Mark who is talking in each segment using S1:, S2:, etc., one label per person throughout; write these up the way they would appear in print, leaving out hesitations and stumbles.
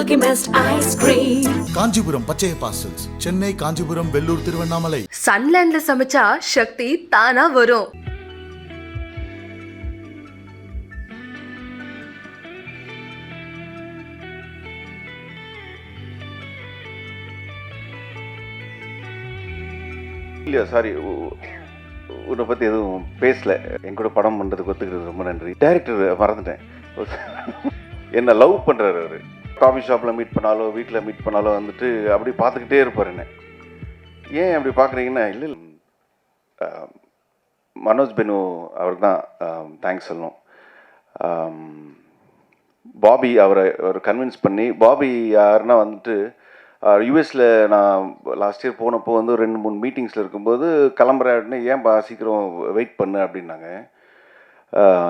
S1: Milky Mist ice cream.
S2: Kanchipuram பச்சைய parcels, Chennai, Kanchipuram, Vellore, Tiruvannamalai.
S3: சன்லேண்ட்ல சமைச்சா சக்தி தானா வரும்.
S4: இல்லையா, சாரி, உன்னை பற்றி எதுவும் பேசல. என் கூட படம் பண்ணுறதுக்கு ஒத்துக்கிறது ரொம்ப நன்றி. டைரக்டர் மறந்துட்டேன். என்னை லவ் பண்ணுறாரு அவர். காஃபி ஷாப்பில் மீட் பண்ணாலோ வீட்டில் மீட் பண்ணாலோ வந்துட்டு அப்படி பார்த்துக்கிட்டே இருப்பார் என்ன. ஏன் அப்படி பார்க்குறீங்கன்னா, இல்லை மனோஜ் பெனு அவருக்கு தான் தேங்க்ஸ் சொல்லணும். பாபி அவரை கன்வின்ஸ் பண்ணி, பாபி யாருன்னா வந்துட்டு யூஎஸில் நான் லாஸ்ட் இயர் போனப்போ வந்து 2-3 மீட்டிங்ஸில் இருக்கும்போது கிளம்புறேன்னு, ஏன் சீக்கிரம் வெயிட் பண்ணு அப்படின்னாங்க.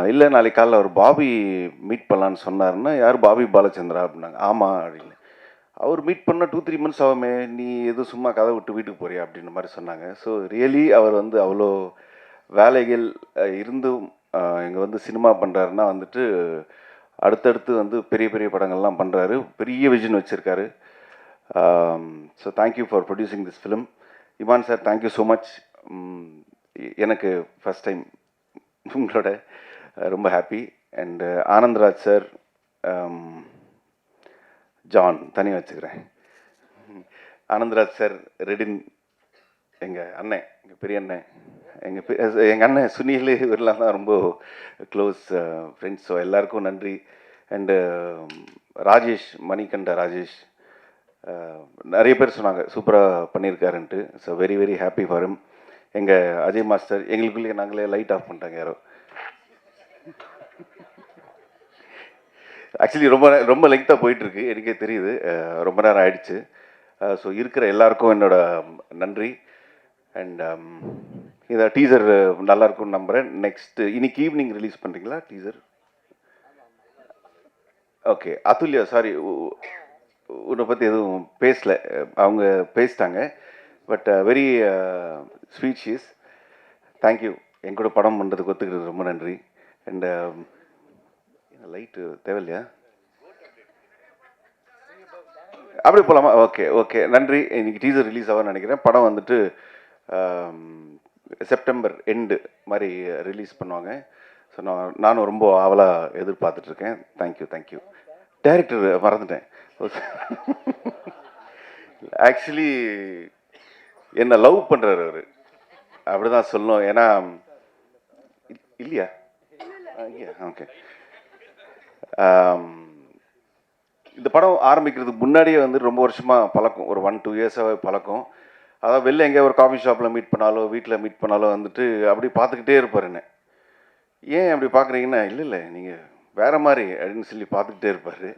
S4: இல்லை, நாளைக்கு காலையில் அவர் பாபி மீட் பண்ணலான்னு சொன்னார்னா, யார் பாபி பாலச்சந்திரா அப்படின்னாங்க. ஆமாம் அப்படின்னு. அவர் மீட் பண்ண 2-3 months ஆகுமே, நீ எதுவும் சும்மா கதை விட்டு வீட்டுக்கு போறியா அப்படின்ற மாதிரி சொன்னாங்க. ஸோ ரியலி அவர் வந்து அவ்வளோ வேலைகள் இருந்தும் இங்கே வந்து சினிமா பண்ணுறாருன்னா வந்துட்டு அடுத்தடுத்து வந்து பெரிய பெரிய படங்கள்லாம் பண்ணுறாரு. பெரிய விஷன் வச்சுருக்காரு. So thank you for producing this film. Imman sir, thank you so much. எனக்கு ஃபஸ்ட் டைம் உங்களோட ரொம்ப happy. And Anandraj sir, John தனியாக வச்சுக்கிறேன். ஆனந்த்ராஜ் சார், ரெடின், எங்கள் அண்ணன், எங்கள் பெரிய அண்ணன், எங்கள் அண்ணன் சுனில், இவரெல்லாம் தான் ரொம்ப க்ளோஸ் ஃப்ரெண்ட்ஸ். ஸோ எல்லாருக்கும் நன்றி. அண்டு ராஜேஷ், மணிகண்ட ராஜேஷ், நிறைய பேர் சொன்னாங்க சூப்பராக பண்ணியிருக்காருன்ட்டு. So very very happy for him. எங்கள் அஜய் மாஸ்டர், எங்களுக்குள்ளே நாங்களே லைட் ஆஃப் பண்ணிட்டாங்க யாரோ. ஆக்சுவலி ரொம்ப லெங்க்த்தாக போயிட்டுருக்கு, எனக்கே தெரியுது, ரொம்ப நேரம் ஆயிடுச்சு. ஸோ இருக்கிற எல்லாருக்கும் என்னோட நன்றி. அண்ட் இந்த டீசர் நல்லாயிருக்கும்னு நம்புகிறேன். நெக்ஸ்ட்டு இன்னைக்கு ஈவினிங் ரிலீஸ் பண்ணுறீங்களா டீசர்? ஓகே. அதுல்யா, சாரி, உன்னை பற்றி எதுவும் பேசல, அவங்க பேசிட்டாங்க. But very sweet she's. Thank you. என் கூட படம் பண்ணுறதுக்கு ஒத்துக்கிறது ரொம்ப நன்றி. அண்டு லைட்டு தேவையில்லையா? அப்படி போகலாமா? ஓகே ஓகே, நன்றி. இன்னைக்கு டீசர் ரிலீஸ் ஆகும்னு நினைக்கிறேன். படம் வந்துட்டு செப்டம்பர் எண்டு மாதிரி ரிலீஸ் பண்ணுவாங்க. ஸோ நானும் ரொம்ப ஆவலாக எதிர்பார்த்துட்ருக்கேன். Thank you thank you. டைரக்டர் மறந்துட்டேன். ஆக்சுவலி என்னை லவ் பண்ணுறாரு அவர், அப்படி தான் சொல்லணும். ஏன்னா இல்லையா? ஓகே. இந்த படம் ஆரம்பிக்கிறதுக்கு முன்னாடியே வந்து ரொம்ப வருஷமாக பழக்கம், ஒரு 1-2 இயர்ஸாகவே பழக்கம். அதாவது வெளில எங்கேயா ஒரு காஃபி ஷாப்பில் மீட் பண்ணாலோ வீட்டில் மீட் பண்ணாலோ வந்துட்டு அப்படி பார்த்துக்கிட்டே இருப்பார் என்ன. ஏன் அப்படி பார்க்குறீங்கன்னா, இல்லை நீங்கள் வேறு மாதிரி அப்படின்னு சொல்லி பார்த்துக்கிட்டே இருப்பார்.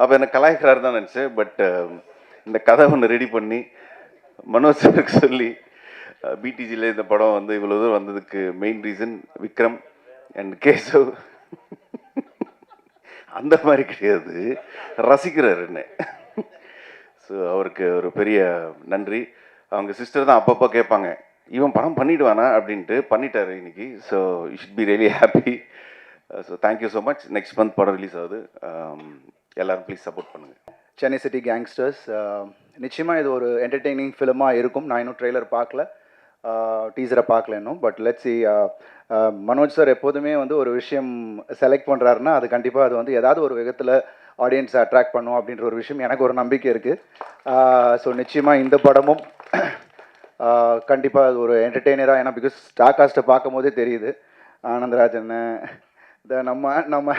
S4: அப்போ என்னை கலாய்க்கிறாரு தான் நினச்சேன். பட் இந்த கதை ஒன்று ரெடி பண்ணி மனோஜருக்கு சொல்லி பிடிஜியில் இந்த படம் வந்து இவ்வளோ தூரம் வந்ததுக்கு main reason Vikram and Keshav. அந்த மாதிரி கிடையாது, ரசிக்கிறார் என்ன. ஸோ அவருக்கு ஒரு பெரிய நன்றி. அவங்க சிஸ்டர் தான் அப்பப்போ கேட்பாங்க, இவன் படம் பண்ணிவிடுவானா அப்படின்ட்டு. பண்ணிட்டாரு இன்னைக்கு. So you should be really happy. So thank you so much. Next month படம் ரிலீஸ் ஆகுது. எல்லோரும் ப்ளீஸ் சப்போர்ட் பண்ணுங்கள்.
S5: சென்னை சிட்டி கேங்ஸ்டர்ஸ் நிச்சயமாக இது ஒரு என்டர்டெய்னிங் ஃபிலிமாக இருக்கும். நான் இன்னும் ட்ரெய்லர் பார்க்கல, டீசரை பார்க்கல இன்னும். But let's see. Manoj sir எப்போதுமே வந்து ஒரு விஷயம் செலக்ட் பண்ணுறாருன்னா அது கண்டிப்பாக அது வந்து ஏதாவது ஒரு விதத்தில் ஆடியன்ஸை அட்ராக்ட் பண்ணும் அப்படின்ற ஒரு விஷயம் எனக்கு ஒரு நம்பிக்கை இருக்குது. ஸோ நிச்சயமாக இந்த படமும் கண்டிப்பாக அது ஒரு என்டர்டெய்னராக, ஏன்னா பிகாஸ் ஸ்டார் காஸ்ட்டை பார்க்கும் போதே தெரியுது. ஆனந்தராஜன், இந்த நம்ம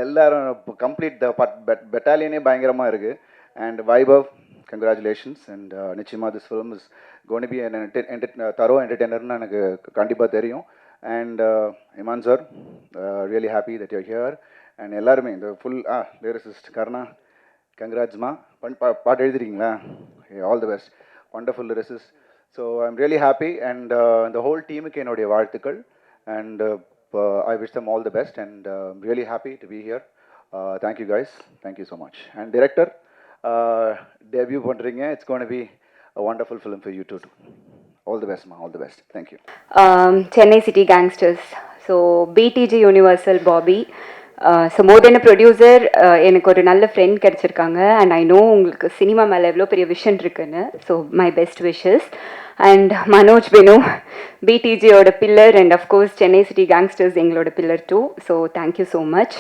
S5: எல்லாரும் கம்ப்ளீட் பெட்டாலியனே பயங்கரமாக இருக்குது. And Vaibhav, congratulations. அண்ட் நிச்சயமாக this film is gonna be thorough என்டர்டெய்னர்னு எனக்கு கண்டிப்பாக தெரியும். And Imman sir, really happy that you're here. And எல்லாருமே இந்த ஃபுல் லிரிசிஸ்ட் கர்ணா, கங்க்ராட்ஸ்மா. பாட்டு எழுதிருக்கீங்களா? All the best, wonderful lyricist. So I am really happy. And இந்த ஹோல் டீமுக்கு என்னுடைய வாழ்த்துக்கள். And I wish them all the best, and really happy to be here. Thank you guys. Thank you so much. And director, debut பண்றீங்க. It's going to be a wonderful film for you too. All the best, ma. All the best. Thank you.
S6: Chennai City Gangsters. So BTG Universal Bobby.
S1: So more than producer எனக்கு ஒரு நல்ல friend கிடச்சிருக்காங்க and I know உங்களுக்கு cinema மேலே எவ்வளோ பெரிய vision இருக்குன்னு. So my best wishes. And Manoj Benu பிடிஜியோட pillar and of course Chennai city gangsters எங்களோட pillar too. So thank you so much.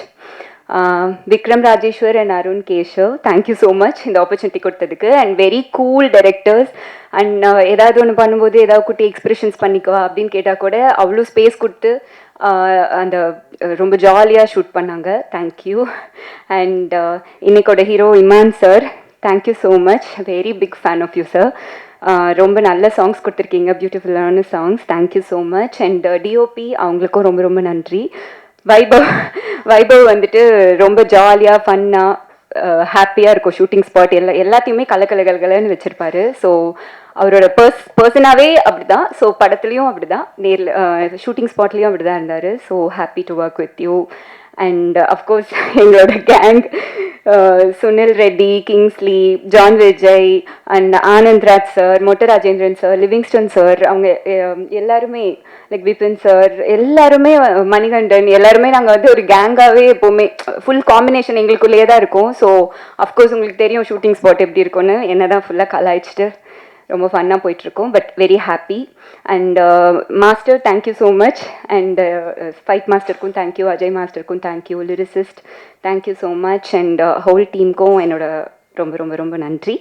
S1: Vikram Rajeshwar and Arun Keshav, thank you so much இந்த ஆப்பர்ச்சுனிட்டி கொடுத்ததுக்கு. And very cool directors. And ஏதாவது ஒன்று பண்ணும்போது ஏதாவது குட்டி எக்ஸ்பிரஷன்ஸ் பண்ணிக்குவா அப்படின்னு கேட்டால் கூட அவ்வளோ ஸ்பேஸ் கொடுத்து அந்த ரொம்ப ஜாலியாக ஷூட் பண்ணாங்க. தேங்க்யூ. அண்ட் இன்னைக்கோட hero Imman sir, thank you so much. Very big fan of you sir. ரொம்ப நல்ல சாங்ஸ் கொடுத்துருக்கீங்க, பியூட்டிஃபுல்லான songs. Thank you so much. And DOP அவங்களுக்கும் ரொம்ப ரொம்ப நன்றி. வைபவ் வந்துட்டு ரொம்ப ஜாலியாக ஃபன்னாக ஹாப்பியாக இருக்கும். ஷூட்டிங் ஸ்பாட் எல்லாத்தையுமே கலகலகலன்னு வச்சுருப்பாரு. ஸோ அவரோட பர்சனாகவே அப்படி தான். ஸோ படத்துலேயும் அப்படி தான், நேரில் ஷூட்டிங் ஸ்பாட்லேயும் அப்படி தான் இருந்தார். So happy to work with you. And of course எங்களோட gang Sunil Reddy, Kingsley, John Vijay and Anandraj sir, Motta Rajendran sir, Livingston sir, அவங்க எல்லாருமே லைக் விபின் சார், எல்லாருமே மணிகண்டன், எல்லாருமே நாங்கள் வந்து ஒரு கேங்காகவே எப்போவுமே ஃபுல் காம்பினேஷன் எங்களுக்குள்ளேயே தான் இருக்கும். ஸோ அஃப்கோர்ஸ் உங்களுக்கு தெரியும் ஷூட்டிங் ஸ்பாட் எப்படி இருக்கும்னு. என்ன தான் ஃபுல்லாக கலாய்ச்சிட்டு ரொம்ப ஃபன்னாக போயிட்டுருக்கோம். But very happy. And master thank you so much. And fight மாஸ்டருக்கும் தேங்க்யூ, அஜய் மாஸ்டருக்கும் thank you, lyricist thank you so much. And whole டீமுக்கும் என்னோட ரொம்ப ரொம்ப ரொம்ப நன்றி.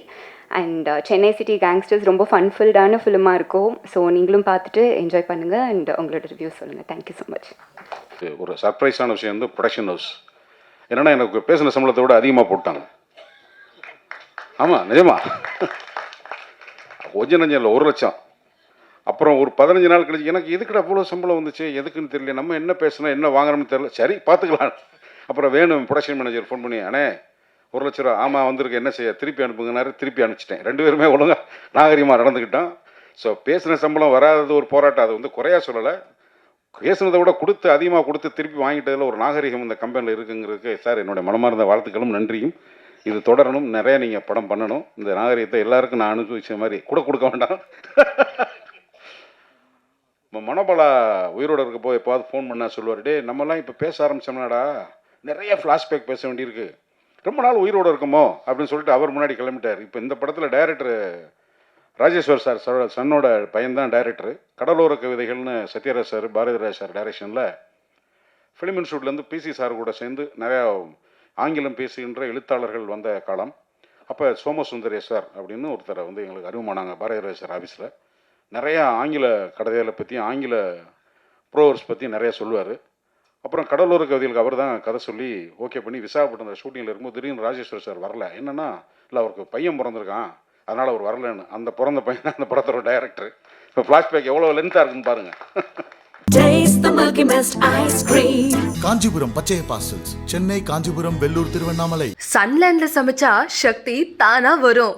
S1: அண்ட் சென்னை சிட்டி கேங்ஸ்டர்ஸ் ரொம்ப ஃபன்ஃபில்டான ஃபிலிமாக இருக்கும். ஸோ நீங்களும் பார்த்துட்டு என்ஜாய் பண்ணுங்கள் அண்ட் உங்களோட ரிவ்யூ சொல்லுங்கள். Thank you so much.
S6: ஒரு சர்ப்ரைஸான விஷயம் வந்து ப்ரொடக்ஷன் ஹவுஸ் என்னென்னா எனக்கு பேசின சம்பளத்தை விட அதிகமாக போட்டாங்க. ஆமாம், நிஜமா. கொஞ்சம் நஞ்சம் இல்லை, 1 லட்சம். அப்புறம் ஒரு 15 நாள் கழிச்சு எனக்கு எதுக்குடா அவ்வளோ சம்பளம் வந்துச்சு, எதுக்குன்னு தெரியல, நம்ம என்ன பேசணும் என்ன வாங்குறோம்னு தெரியல, சரி பார்த்துக்கலாம். அப்புறம் வேணும் ப்ரொடக்ஷன் மேனேஜர் ஃபோன் பண்ணி, அண்ணே 1 லட்ச ரூபா, ஆமாம் வந்திருக்கு, என்ன செய்ய, திருப்பி அனுப்புங்கன்னாரு. திருப்பி அனுப்பிச்சிட்டேன். 2 பேருமே ஒழுங்காக நாகரிகமாக நடந்துக்கிட்டோம். ஸோ பேசின சம்பளம் வராதது ஒரு போராட்டம், அது வந்து குறையா சொல்லலை. பேசுனதை விட கொடுத்து அதிகமாக கொடுத்து திருப்பி வாங்கிட்டதில் ஒரு நாகரிகம் இந்த கம்பெனியில் இருக்குங்கிறதுக்கு சார் என்னுடைய மனமார்ந்த வாழ்த்துக்களும் நன்றியும். இது தொடரணும், நிறைய நீங்கள் படம் பண்ணணும். இந்த நாகரிகத்தை எல்லாருக்கும் நான் அனுபவிச்ச மாதிரி கூட கொடுக்க வேண்டாம். மனோபாலா உயிரோடு இருக்க போய் எப்பாவது ஃபோன் பண்ணால் சொல்லுவார், டே நம்மலாம் இப்போ பேச ஆரம்பித்தோம்னாடா நிறைய ஃப்ளாஷ்பேக் பேச வேண்டியிருக்கு, ரொம்ப நாள் உயிரோடு இருக்குமோ அப்படின்னு சொல்லிட்டு அவர் முன்னாடி கிளம்பிட்டார். இப்போ இந்த படத்தில் டைரக்டர் ராஜேஸ்வர் சார் சன்னோட பையன்தான் டைரக்டர். கடலோர கவிதைகள்னு சத்யராஜ் சார், பாரதிராஜ் சார் டைரக்ஷனில் ஃபிலிம் இன்ஸ்டியூட்லேருந்து பிசி சார் கூட சேர்ந்து நிறையா ஆங்கிலம் பேசுகின்ற எழுத்தாளர்கள் வந்த காலம். அப்போ சோமசுந்தரேஸ் சார் அப்படின்னு ஒருத்தரை வந்து எங்களுக்கு அறிமுகமானாங்க பாரதிராஜ் சார் ஆஃபீஸில். நிறையா ஆங்கில கதைகளை பற்றி, ஆங்கில ப்ரோவர்ஸ் பற்றி நிறையா சொல்லுவார். அப்புறம் கடலோர கவிதைகளுக்கு அவர் தான் கதை சொல்லி ஓகே பண்ணி விசாகப்பட்டினம் ஷூட்டிங்கில் இருக்கும்போது திடீர்னு ராஜேஸ்வர் சார் வரல. என்னென்னா இல்லை அவருக்கு பையன் பிறந்திருக்கான், அதனால் அவர் வரலன்னு. அந்த பிறந்த பையன் அந்த படத்தோட டைரக்டர். இப்போ ஃப்ளாஷ்பேக் எவ்வளோ லென்த்தாக இருக்குன்னு பாருங்கள்.
S7: Taste the Milky Mist ice cream.
S2: Kanchipuram பச்சைய பார்சல்ஸ், சென்னை, காஞ்சிபுரம், வெள்ளூர், திருவண்ணாமலை.
S3: சன்லேண்ட்ல சமைச்சா சக்தி தானா வரும்.